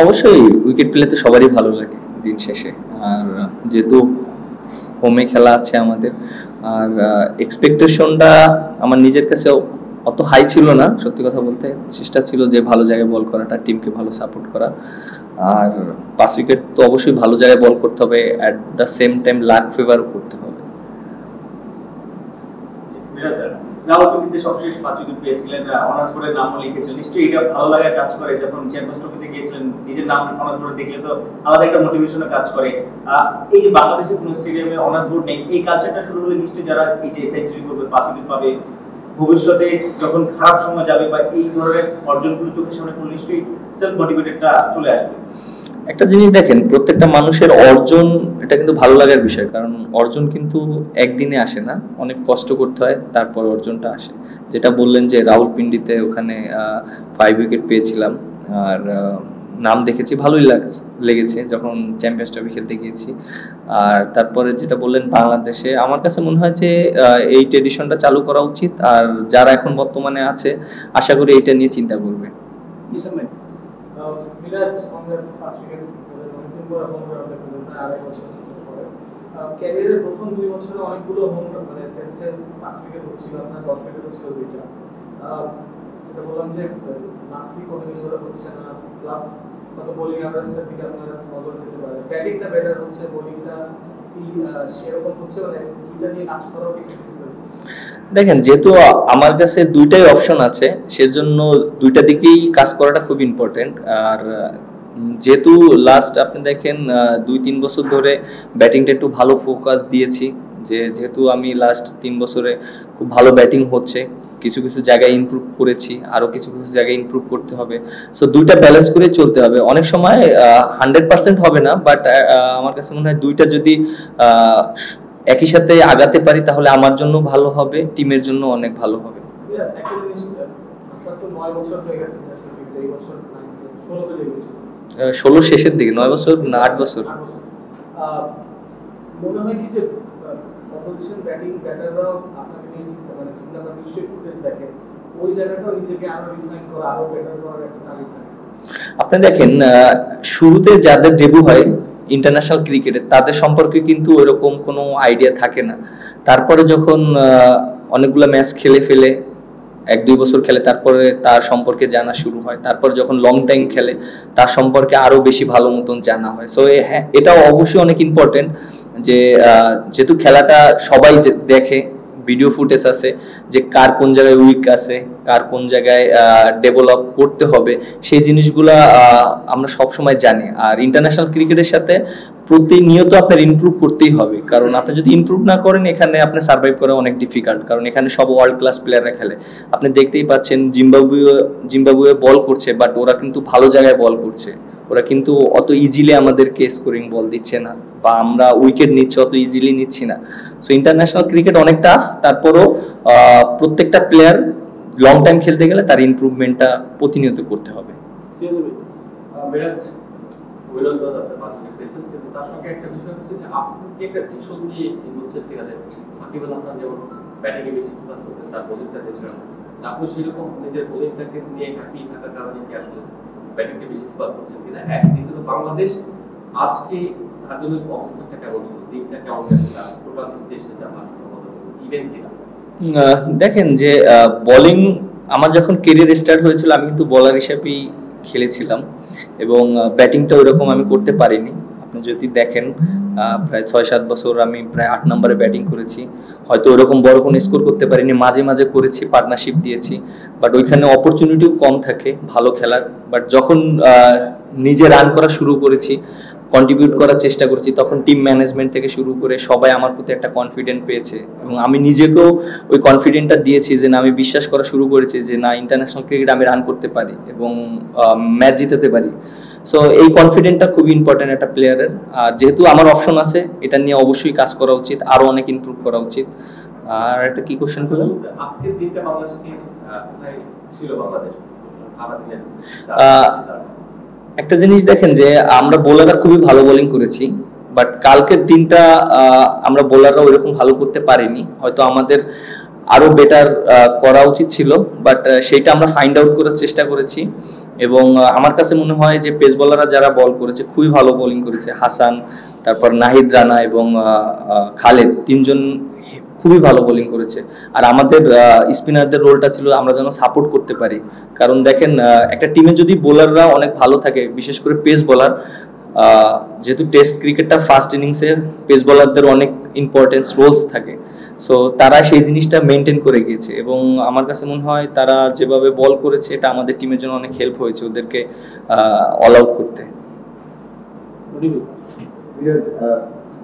অবশ্যই উইকেট পেলে তো সবারই ভালো লাগে দিন শেষে। আর যেহেতু হোমে খেলা আছে আমাদের, আর এক্সপেকটেশনটা আমার নিজের কাছে অত হাই ছিল না, সত্যি কথা বলতে। চেষ্টা ছিল যে ভালো জায়গায় বল করাটা, টিমকে ভালো সাপোর্ট করা। আর 5 উইকেট তো অবশ্যই ভালো জায়গায় বল করতে হবে, at the same time luck ফেভারও করতে হবে। রাওয়ালপিন্ডিতে সবশেষ 5 উইকেট পেয়েছিলেন, অনার্স বোর্ডের নামও লিখেছিলেন, নিশ্চয়ই এটা ভালো লাগা কাজ করে যখন চ্যাম্পিয়ন্স ট্রফিতে গিয়েছিলেন, নিজের নাম অনার্স বোর্ডে দেখলে তো আলাদা একটা মোটিভেশনও কাজ করে। এই যে বাংলাদেশের কোনো স্টেডিয়ামে অনার্স বোর্ড নেই, এই কালচারটা শুরু হলে নিশ্চয়ই যারা এই যে সেঞ্চুরি করবে, 5 উইকেট পাবে, ভবিষ্যতে যখন খারাপ সময় যাবে বা এই ধরনের অর্জনগুলো চোখের সামনে পড়লে নিশ্চয়ই সেলফ মোটিভেটেডটা চলে আসবে। একটা জিনিস দেখেন, প্রত্যেকটা মানুষের অর্জন এটা কিন্তু ভালো লাগার বিষয়, কারণ অর্জন কিন্তু একদিনে আসে না, অনেক কষ্ট করতে হয় তারপর অর্জনটা আসে। যেটা বললেন যে রাওয়ালপিন্ডিতে ওখানে 5 উইকেট পেয়েছিলাম, আর নাম দেখেছি, ভালোই লেগেছে যখন চ্যাম্পিয়ন্স ট্রফি খেলতে গিয়েছি। আর তারপরে যেটা বললেন বাংলাদেশে, আমার কাছে মনে হয় যে এই ট্রেডিশনটা চালু করা উচিত, আর যারা এখন বর্তমানে আছে আশা করি এটা নিয়ে চিন্তা করবে। মিরাজ কংগ্রেস 5 উইকেট অনেকদিন পরে হোম রান পেলেন, প্রায় 2.5 বছর পরে। ক্যারিয়ারের প্রথম 2 বছরে অনেকগুলো হোম রান, মানে টেস্টে 5 উইকেট হচ্ছিল, আপনার 10 উইকেট হচ্ছিল দুইটা। যেটা বললাম যে নাসবি কোনো মিসরে হচ্ছে না, প্লাস কত বোলিং অ্যাভারেজের দিকে আপনার নজর দিতে পারে। ব্যাটিংটা বেটার হচ্ছে, বোলিংটা কি সেরকম হচ্ছে, মানে দুইটা নিয়ে কাজ করাও কি? দেখেন, যেহেতু আমার কাছে দুইটাই অপশন আছে, সেজন্য দুইটা দিকেই কাজ করাটা খুব ইম্পর্টেন্ট। আর যেহেতু লাস্ট আপনি দেখেন 2-3 বছর ধরে ব্যাটিংটা একটু ভালো ফোকাস দিয়েছি, যেহেতু আমি লাস্ট 3 বছরে খুব ভালো ব্যাটিং হচ্ছে, কিছু কিছু জায়গায় ইমপ্রুভ করেছি, আরও কিছু কিছু জায়গায় ইমপ্রুভ করতে হবে। সো দুইটা ব্যালেন্স করে চলতে হবে। অনেক সময় 100% হবে না, বাট আমার কাছে মনে হয় দুইটা যদি একই সাথে আগাতে পারি তাহলে আমার জন্য ভালো হবে, টিমের জন্য অনেক ভালো হবে। একটা জিনিস, আপনার তো 9 বছর হয়ে গেছে, এই বছর 16তে লেগেছে, 16 শেষের দিকে, 9 বছর না 8 বছর। মনে হয় কি যে অপোজিশন ব্যাটিং ব্যাটাররাও আপনাকে নিয়ে চিন্তা করেন, নিশ্চয়ই ফুটেজ দেখে, ওই জায়গাটাও নিজেকে আরো রিফাইন করা, আরো বেটার করার একটা তাগিদ থাকে। আপনি দেখেন, শুরুতে যাদের ডেবু হয় ইন্টারন্যাশনাল ক্রিকেটে, তাদের সম্পর্কে কিন্তু ওইরকম কোনো আইডিয়া থাকে না। তারপরে যখন অনেকগুলো ম্যাচ খেলে ফেলে, 1-2 বছর খেলে, তারপরে তার সম্পর্কে জানা শুরু হয়। তারপর যখন লং টাইম খেলে তার সম্পর্কে আরো বেশি ভালো মতন জানা হয়। সো হ্যাঁ, এটাও অবশ্যই অনেক ইম্পর্টেন্ট যে যেহেতু খেলাটা সবাই দেখে, ভিডিও ফুটেজ আছে যে কার কোন জায়গায় উইক আছে, কার কোন জায়গায় ডেভেলপ করতে হবে, সেই জিনিসগুলা আমরা সব সময় জানি। আর ইন্টারন্যাশনাল ক্রিকেটের সাথে প্রতিনিয়ত আপনার ইমপ্রুভ করতেই হবে, কারণ আপনি যদি ইমপ্রুভ না করেন এখানে আপনি সার্ভাইভ করা অনেক ডিফিকাল্ট, কারণ এখানে সব ওয়ার্ল্ড ক্লাস প্লেয়াররা খেলে। আপনি দেখতেই পাচ্ছেন জিম্বাবুয়ে বল করছে, বাট ওরা কিন্তু ভালো জায়গায় বল করছে, ওরা কিন্তু অত ইজিলি আমাদেরকে স্কোরিং বল দিচ্ছে না, বা আমরা উইকেট নিচ্ছি অত ইজিলি নিচ্ছি না। সো ইন্টারন্যাশনাল ক্রিকেট অনেক টাফ, তারপরও প্রত্যেকটা প্লেয়ার লং টাইম খেলতে গেলে তার ইমপ্রুভমেন্টটা প্রতিনিয়ত করতে হবে। তার সঙ্গে একটা বিষয় হচ্ছে যে আপনি একটা ডিসিশন নিয়ে হচ্ছে সেখানে সাকিব আল হাসান যেমন ব্যাটিং এ বেশি ফোকাস করতেন, তার বোলিংটা দিয়েছিলেন, আপনি সেরকম নিজের বোলিংটাকে নিয়ে হ্যাপি থাকার কারণে কি আসলে ব্যাটিংকে বেশি ফোকাস করছেন কিনা? এক, দ্বিতীয়ত বাংলাদেশ আজকে আধুনিক অবস্থাটা কেমন ছিল, দিকটা কেমন ছিল, টোটাল দেশে যাওয়া ইভেন্ট কিনা? দেখেন যে বোলিং আমার যখন কেরিয়ার স্টার্ট হয়েছিল আমি কিন্তু বোলার হিসেবেই খেলেছিলাম, এবং ব্যাটিংটা ওইরকম আমি করতে পারিনি। আপনি যদি দেখেন প্রায় 6-7 বছর আমি প্রায় 8 নম্বরে ব্যাটিং করেছি, হয়তো ওরকম বড় কোনো স্কোর করতে পারিনি, মাঝে মাঝে করেছি, পার্টনারশিপ দিয়েছি, বাট ওইখানে অপরচুনিটিও কম থাকে ভালো খেলার। বাট যখন নিজে রান করা শুরু করেছি, কন্ট্রিবিউট করার চেষ্টা করছি, তখন টিম ম্যানেজমেন্ট থেকে শুরু করে সবাই আমার প্রতি একটা কনফিডেন্ট পেয়েছে, এবং আমি নিজেকেও ওই কনফিডেন্টটা দিয়েছি যে না, আমি বিশ্বাস করা শুরু করেছি যে না, ইন্টারন্যাশনাল ক্রিকেট আমি রান করতে পারি এবং ম্যাচ জিতাতে পারি। সো এই কনফিডেন্টটা খুব ইম্পর্টেন্ট একটা প্লেয়ারের। আর যেহেতু আমার অপশন আছে, এটা নিয়ে অবশ্যই কাজ করা উচিত, আরো অনেক ইমপ্রুভ করা উচিত। আর একটা কি কোশ্চেন করলেন? আজকের দিনটা বাংলাদেশকে কোথায় ছিল বাংলাদেশ একটা জিনিস দেখেন যে আমরা বোলাররা খুবই ভালো বোলিং করেছি, বাট কালকের দিনটা আমরা বোলাররা ওইরকম ভালো করতে পারিনি, হয়তো আমাদের আরো বেটার করা উচিত ছিল, বাট সেইটা আমরা ফাইন্ড আউট করার চেষ্টা করেছি। এবং আমার কাছে মনে হয় যে পেস বোলাররা যারা বল করেছে খুবই ভালো বোলিং করেছে। হাসান, তারপর নাহিদ রানা এবং খালেদ, তিনজন খুবই ভালো বোলিং করেছে। আর আমাদের স্পিনারদের রোলটা ছিল আমরা যেন সাপোর্ট করতে পারি, কারণ দেখেন একটা টিমে যদি বোলাররা অনেক ভালো থাকে, বিশেষ করে পেস বোলার, যেহেতু টেস্ট ক্রিকেটটা ফার্স্ট ইনিংসে পেস বোলারদের অনেক ইম্পর্টেন্স রোলস থাকে, সো তারা সেই জিনিসটা মেনটেন করে গিয়েছে এবং আমার কাছে মনে হয় তারা যেভাবে বল করেছে এটা আমাদের টিমের জন্য অনেক হেল্প হয়েছে ওদেরকে অল আউট করতে।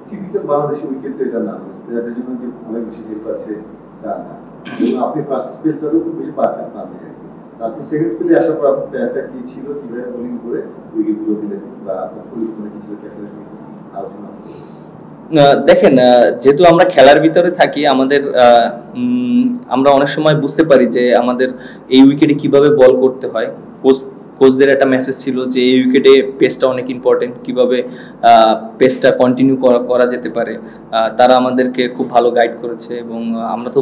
টিপিক্যাল বাংলাদেশি উইকেট তো এটা না, স্পিনারদের জন্য যে অনেক বেশি হেল্প আছে তা না। আপনি ফার্স্ট স্পেলটারও খুব বেশি পাচ্ছেন না, আপনি সেকেন্ড স্পেলে আসার পর আপনার প্ল্যানটা কি ছিল, কিভাবে বোলিং করে উইকেটগুলো দিলেন বা আপনার পরিকল্পনা কি ছিল ক্যাপ্টেনের আলোচনা? দেখেন, যেহেতু আমরা খেলার ভিতরে থাকি, আমাদের আমরা অনেক সময় বুঝতে পারি যে আমাদের এই উইকেটে কিভাবে বল করতে হয়। কোচদের একটা মেসেজ ছিল যে এই উইকেটে পেসটা অনেক ইম্পর্টেন্ট, কিভাবে পেসটা কন্টিনিউ করা যেতে পারে। তারা আমাদেরকে খুব ভালো গাইড করেছে এবং আমরা তো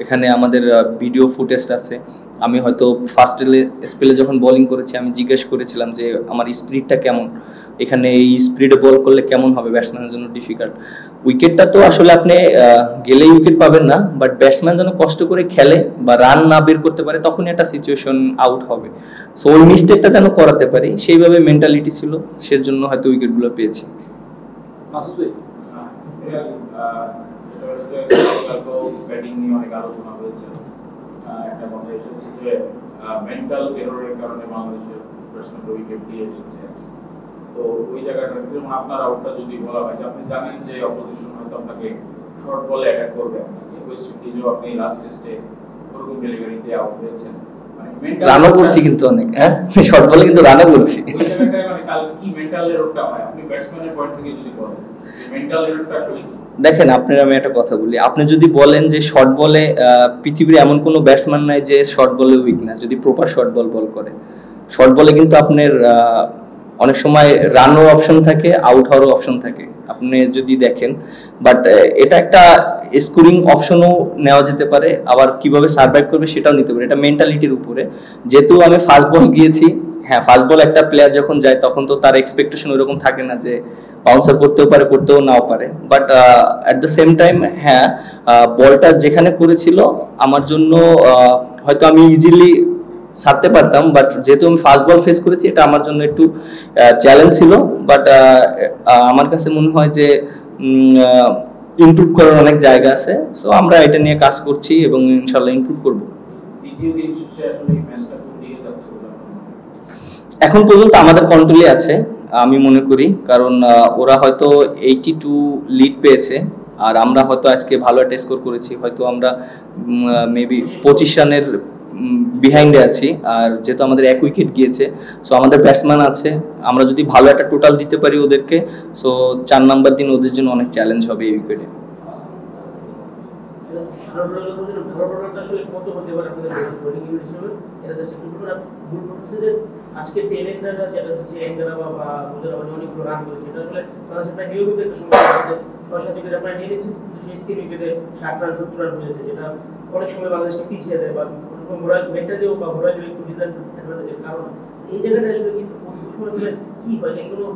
এখানে আমাদের ভিডিও ফুটেজটা আছে। আমি হয়তো ফার্স্ট স্পেলে যখন বোলিং করেছি আমি জিজ্ঞেস করেছিলাম যে আমার স্পিডটা কেমন, এখানে এই স্পিডে বল করলে কেমন হবে, ব্যাটসম্যানের জন্য ডিফিকাল্ট। উইকেটটা তো আসলে আপনি গেলেই উইকেট পাবেন না, বাট ব্যাটসম্যান যেন কষ্ট করে খেলে বা রান না বের করতে পারে তখনই একটা সিচুয়েশন আউট হবে। সো ওই মিস্টেকটা যেন করাতে পারি সেইভাবে মেন্টালিটি ছিল, সেজন্য হয়তো উইকেটগুলো পেয়েছি। ব্যাটিং নিয়ে অনেক আলোচনা হয়েছে, একটা কথা এসেছে যে মেন্টাল এররের কারণে বাংলাদেশের ব্যাটসম্যানরা উইকেট দিয়ে এসেছে। তো ওই জায়গাটা যেমন আপনার আউটটা যদি বলা হয় যে আপনি জানেন যে অপোজিশন হয়তো আপনাকে শর্ট বলে অ্যাটাক করবে, আপনাকে ওয়েস্ট ইন্ডিজও আপনি লাস্ট টেস্টে ওরকম ডেলিভারিতে আউট হয়েছেন, রানও করছি কিন্তু অনেক, হ্যাঁ শর্ট বলে কিন্তু রানও করছি। ওই জায়গাটায় মানে কাল কি মেন্টাল এররটা হয় আপনি ব্যাটসম্যানের পয়েন্ট থেকে যদি বলেন মেন্টাল এররটা আসলে কি? দেখেন, আপনার আমি একটা কথা বলি, আপনি যদি বলেন যে শর্ট বলে পৃথিবীর এমন কোনো ব্যাটসম্যান নাই যে শর্ট বলে উইক না, যদি প্রপার শর্ট বল করে। শর্ট বলে কিন্তু আপনার অনেক সময় রানও অপশন থাকে, আউট হওয়ারও অপশন থাকে, আপনি যদি দেখেন। বাট এটা একটা স্কোরিং অপশনও নেওয়া যেতে পারে, আবার কিভাবে সার্ভাইভ করবে সেটাও নিতে পারে, এটা মেন্টালিটির উপরে। যেহেতু আমি ফাস্ট বল গিয়েছি, হ্যাঁ ফাস্ট বল একটা প্লেয়ার যখন যায় তখন তো তার এক্সপেকটেশন ওইরকম থাকে না যে বাউন্সার করতেও পারে করতেও নাও পারে, but at the same time হ্যাঁ বলটা যেখানে করেছিল আমার জন্য হয়তো আমি ইজিলি ছাড়তে পারতাম, বাট যেহেতু আমি ফাস্ট বল ফেস করেছি এটা আমার জন্য একটু চ্যালেঞ্জ ছিল। বাট আমার কাছে মনে হয় যে ইমপ্রুভ করার অনেক জায়গা আছে, সো আমরা এটা নিয়ে কাজ করছি এবং ইনশাল্লাহ ইমপ্রুভ করবো। দ্বিতীয় দিন শেষে আসলে এই ম্যাচটা কোন দিকে যাচ্ছে এখন পর্যন্ত আমাদের কন্ট্রোলে আছে আমি মনে করি, কারণ ওরা হয়তো 82 লিড পেয়েছে আর আমরা হয়তো আজকে ভালো একটা স্কোর করেছি, হয়তো আমরা মেবি 25 রানের বিহাইন্ডে আছি। আর যেহেতু আমাদের এক উইকেট গিয়েছে, সো আমাদের ব্যাটসম্যান আছে, আমরা যদি ভালো একটা টোটাল দিতে পারি ওদেরকে, সো 4 নাম্বার দিন ওদের জন্য অনেক চ্যালেঞ্জ হবে এই উইকেটে। আজকে টেলেন্ডাররা যেটা হচ্ছে এঙ্গারাবা বা মুজারাবানি অনেকগুলো রান করেছে, এটা আসলে বাংলাদেশের তাকে নিয়মিত একটা সময় আছে 6-7 উইকেট আপনারা নিয়ে নিচ্ছেন, শেষ 3 উইকেটে 60 রান 70 রান হয়েছে, যেটা অনেক সময় বাংলাদেশকে পিছিয়ে দেয় বা মোরাল মেন্টালিও বা মোরাল একটু ডিসঅ্যাডভান্টেজের কারণ এই জায়গাটা আসলে কিন্তু সময় কি হয় এগুলো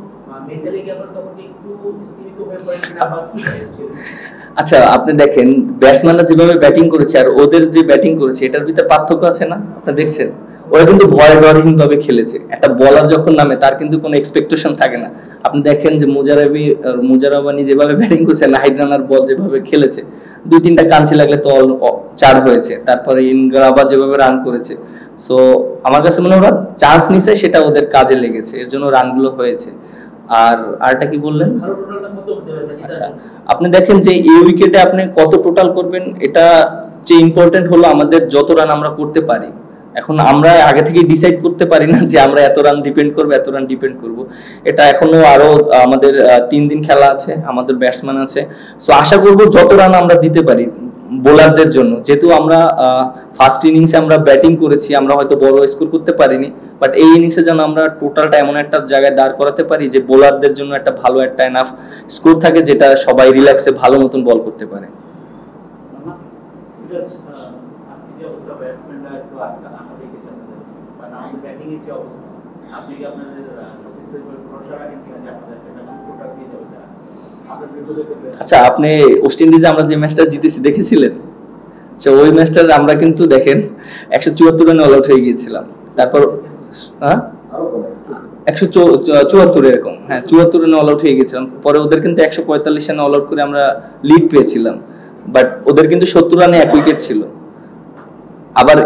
মেন্টালি কি আপনারা তখন একটু স্থিরিত হয়ে পড়েন কিনা বা কি হয়? আচ্ছা আপনি দেখেন ব্যাটসম্যানরা যেভাবে ব্যাটিং করেছে আর ওদের যে ব্যাটিং করেছে এটার ভিতরে পার্থক্য আছে না, আপনি দেখছেন ওরা কিন্তু ভয়হীন ভাবে খেলেছে। একটা বলার যখন নামে তার কিন্তু কোনো এক্সপেকটেশন থাকে না। আপনি দেখেন যে মুজারাবানি যেভাবে ব্যাটিং করছে, নাহিদ রানার বল যেভাবে খেলেছে, 2-3টা কাঞ্চি লাগলে তো 4 হয়েছে। তারপরে ইনগ্রাবা যেভাবে রান করেছে, সো আমার কাছে মনে হয় ওরা চান্স নিছে, সেটা ওদের কাজে লেগেছে, এর জন্য রানগুলো হয়েছে। আর আরটা কি বললেন? আচ্ছা আপনি দেখেন যে এই উইকেটে আপনি কত টোটাল করবেন, এটা যে ইম্পর্টেন্ট হলো আমাদের যত রান আমরা করতে পারি। এখন আমরা আগে থেকে ডিসাইড করতে পারি না যে আমরা এত রান ডিপেন্ড করব, এটা এখনো আরো আমাদের 3 দিন খেলা আছে, আমাদের ব্যাটসম্যান আছে, সো আশা করব যত রান আমরা দিতে পারি বোলারদের জন্য। যেহেতু আমরা ফার্স্ট ইনিংসে আমরা ব্যাটিং করেছি, আমরা হয়তো বড় স্কোর করতে পারিনি, বাট এই ইনিংসে যেন আমরা টোটালটা এমন একটা জায়গায় দাঁড় করাতে পারি যে বোলারদের জন্য একটা ভালো একটা এনাফ স্কোর থাকে, যেটা সবাই রিল্যাক্সে ভালো মতন বল করতে পারে। ব্যাটিং আপনি কি আপনাদের ভরসা রাখেন কিনা যে আপনাদের একটা প্রোডাক্ট দিয়ে যাবে তারা আপনার বিরুদ্ধে আচ্ছা, আপনি ওয়েস্ট ইন্ডিজে আমরা যে ম্যাচটা জিতেছি দেখেছিলেন? আচ্ছা, ওই ম্যাচটা আমরা কিন্তু দেখেন 174 রানে অল আউট হয়ে গিয়েছিলাম। তারপর হ্যাঁ আরো কমে 174 এরকম, হ্যাঁ 74 রানে অল আউট হয়ে গেছিলাম। পরে ওদের কিন্তু 145 রানে অল আউট করে আমরা লিড পেয়েছিলাম, বাট ওদের কিন্তু 70 রানে 1 উইকেট ছিল। আবার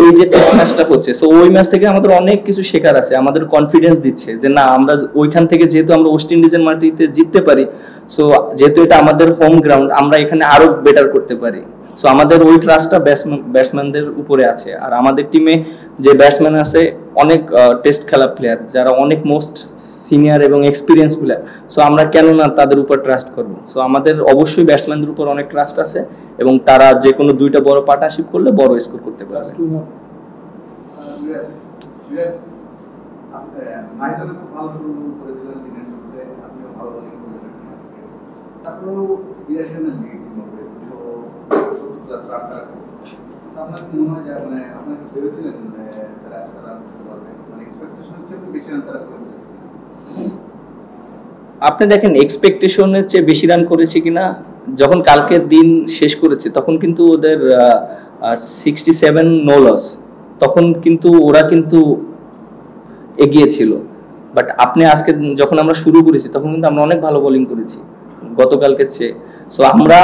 এই যে টেস্ট ম্যাচটা হচ্ছে, সো ওই ম্যাচ থেকে আমাদের অনেক কিছু শেখার আছে, আমাদের কনফিডেন্স দিচ্ছে যে না, আমরা ওইখান থেকে যেহেতু আমরা ওয়েস্ট ইন্ডিজের মাটিতে জিততে পারি, সো যেহেতু এটা আমাদের হোম গ্রাউন্ড, আমরা এখানে আরো বেটার করতে পারি। সো আমাদের ওই ট্রাস্টটা ব্যাটসম্যানদের উপরে আছে। আর আমাদের টিমে যে ব্যাটসম্যান আছে অনেক টেস্ট খেলা প্লেয়ার, যারা অনেক মোস্ট সিনিয়র এবং এক্সপিরিয়েন্স প্লেয়ার। সো আমরা কেন না তাদের উপর ট্রাস্ট করব? সো আমাদের অবশ্যই ব্যাটসম্যানদের উপর অনেক ট্রাস্ট আছে এবং তারা যে কোনো দুইটা বড় পার্টনারশিপ করলে বড় স্কোর করতে পারবে। মাইদানে খুব ভালো শুরু করেছিলেন দিনের শুরুতে, আপনিও ভালো বোলিং করেছিলেন। তারপরেও 82 রানের লিড হবে, 270+ রান তারা করেছে। আপনার কি মনে হয় যে মানে আপনার কি ভেবেছিলেন তারা এতটা রান করতে পারবে? মানে এক্সপেকটেশনের চেয়ে বেশি রান তারা করে ফেলেছে? আপনি দেখেন এক্সপেকটেশনের চেয়ে বেশি রান করেছে কিনা, যখন কালকের দিন শেষ করেছে তখন কিন্তু ওদের 67 নো লস, তখন কিন্তু ওরা কিন্তু এগিয়ে ছিল। বাট আপনি আজকে যখন আমরা শুরু করেছি তখন কিন্তু আমরা অনেক ভালো বোলিং করেছি গতকালকের চেয়ে। সো আমরা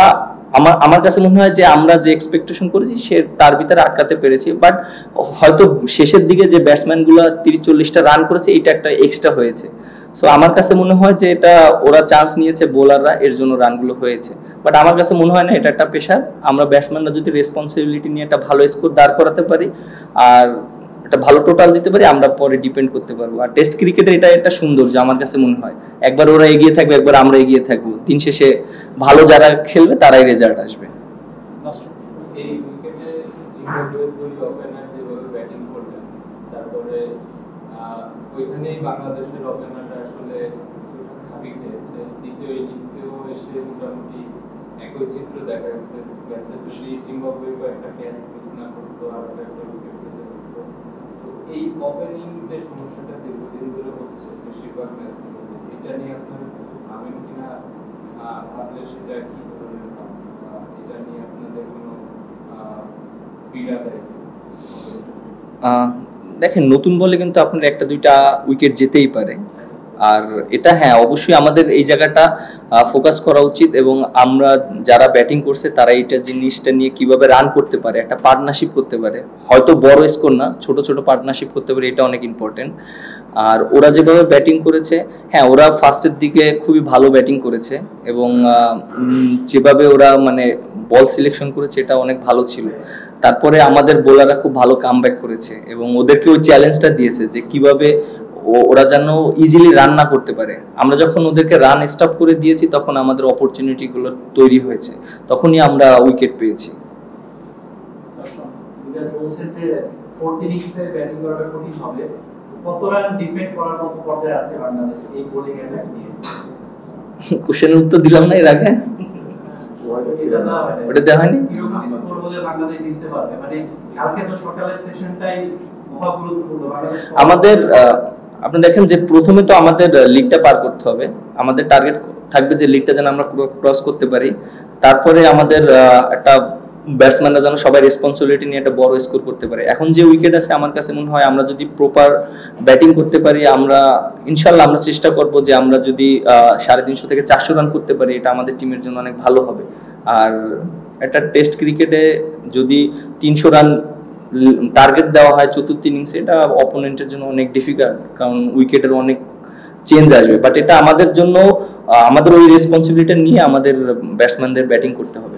আমার কাছে মনে হয় যে আমরা যে এক্সপেকটেশন করেছি সে তার ভিতরে আটকাতে পেরেছি। বাট হয়তো শেষের দিকে যে ব্যাটসম্যানগুলো 30-40টা রান করেছে, এটা একটা এক্সট্রা হয়েছে। সো আমার কাছে মনে হয় যে এটা ওরা চান্স নিয়েছে বোলাররা, এর জন্য রানগুলো হয়েছে। বাট আমার কাছে মনে হয় না এটা একটা পেশার। আমরা ব্যাটসম্যানরা যদি রেসপন্সিবিলিটি নিয়ে একটা ভালো স্কোর দাঁড় করাতে পারি আর একটা ভালো টোটাল দিতে পারি, আমরা পরে ডিপেন্ড করতে পারবো। আর টেস্ট ক্রিকেটে এটা একটা সুন্দর, যে আমার কাছে মনে হয় একবার ওরা এগিয়ে থাকবে, একবার আমরা এগিয়ে থাকবো, দিন শেষে ভালো যারা খেলবে তারাই রেজাল্ট আসবে। এই উইকেটে জিম্বাবুয়ের দুই ওপেনার যেভাবে ব্যাটিং করলেন, তারপরে ওইখানেই বাংলাদেশের ওপেনাররা আসলে খাবি খেয়েছে। দ্বিতীয় ইনিংসেও এসে মোটামুটি একই চিত্র দেখা গেছে। যদি জিম্বাবুয়ে একটা ক্যাচ মিস না করতো আর একটা উইকেট যেতে করতো, তো এই ওপেনিং যে সমস্যাটা দীর্ঘদিন ধরে হচ্ছে বেশিরভাগ ম্যাচগুলোতে, এটা নিয়ে আপনারা কিছু ভাবেন কিনা? ভাবলে সেটা কি ধরনের এটা নিয়ে আপনাদের কোনো পীড়া দেয়? দেখেন, নতুন বলে কিন্তু আপনার একটা দুইটা উইকেট যেতেই পারে। আর এটা হ্যাঁ, অবশ্যই আমাদের এই জায়গাটা ফোকাস করা উচিত এবং আমরা যারা ব্যাটিং করছে তারা এইটা জিনিসটা নিয়ে কিভাবে রান করতে পারে, একটা পার্টনারশিপ করতে পারে, হয়তো বড় স্কোর না, ছোট ছোট পার্টনারশিপ করতে পারে, এটা অনেক ইম্পর্টেন্ট। আর ওরা যেভাবে ব্যাটিং করেছে, হ্যাঁ ওরা ফার্স্টের দিকে খুবই ভালো ব্যাটিং করেছে এবং যেভাবে ওরা মানে বল সিলেকশন করেছে এটা অনেক ভালো ছিল। তারপরে আমাদের বোলাররা খুব ভালো কামব্যাক করেছে এবং ওদেরকে ওই চ্যালেঞ্জটা দিয়েছে যে কিভাবে ওরা যেন ইজিলি রান না করতে পারে। আমরা যখন ওদেরকে রান স্টপ করে দিয়েছি তখন আমাদের অপরচুনিটিগুলো তৈরি হয়েছে, তখনই আমরা উইকেট পেয়েছি। কোশ্চেনের উত্তর দিলাম না এর আগে, ওটা দেওয়া হয়নি। আমাদের আপনি দেখেন যে প্রথমে তো আমাদের লিগটা পার করতে হবে, আমাদের টার্গেট থাকবে যে লিগটা যেন আমরা ক্রস করতে পারি। তারপরে আমাদের একটা ব্যাটসম্যানরা যেন সবাই রেসপন্সিবিলিটি নিয়ে একটা বড় স্কোর করতে পারে। এখন যে উইকেট আছে আমার কাছে মনে হয় আমরা যদি প্রপার ব্যাটিং করতে পারি, আমরা ইনশাল্লাহ আমরা চেষ্টা করব যে আমরা যদি 350 থেকে 400 রান করতে পারি, এটা আমাদের টিমের জন্য অনেক ভালো হবে। আর একটা টেস্ট ক্রিকেটে যদি 300 রান টার্গেট দেওয়া হয় চতুর্থ ইনিংসে, এটা অপোনেন্টের জন্য অনেক ডিফিকাল্ট, কারণ উইকেটের অনেক চেঞ্জ আসবে। বাট এটা আমাদের জন্য আমাদের ওই রেসপন্সিবিলিটি নিয়ে আমাদের ব্যাটসম্যানদের ব্যাটিং করতে হবে।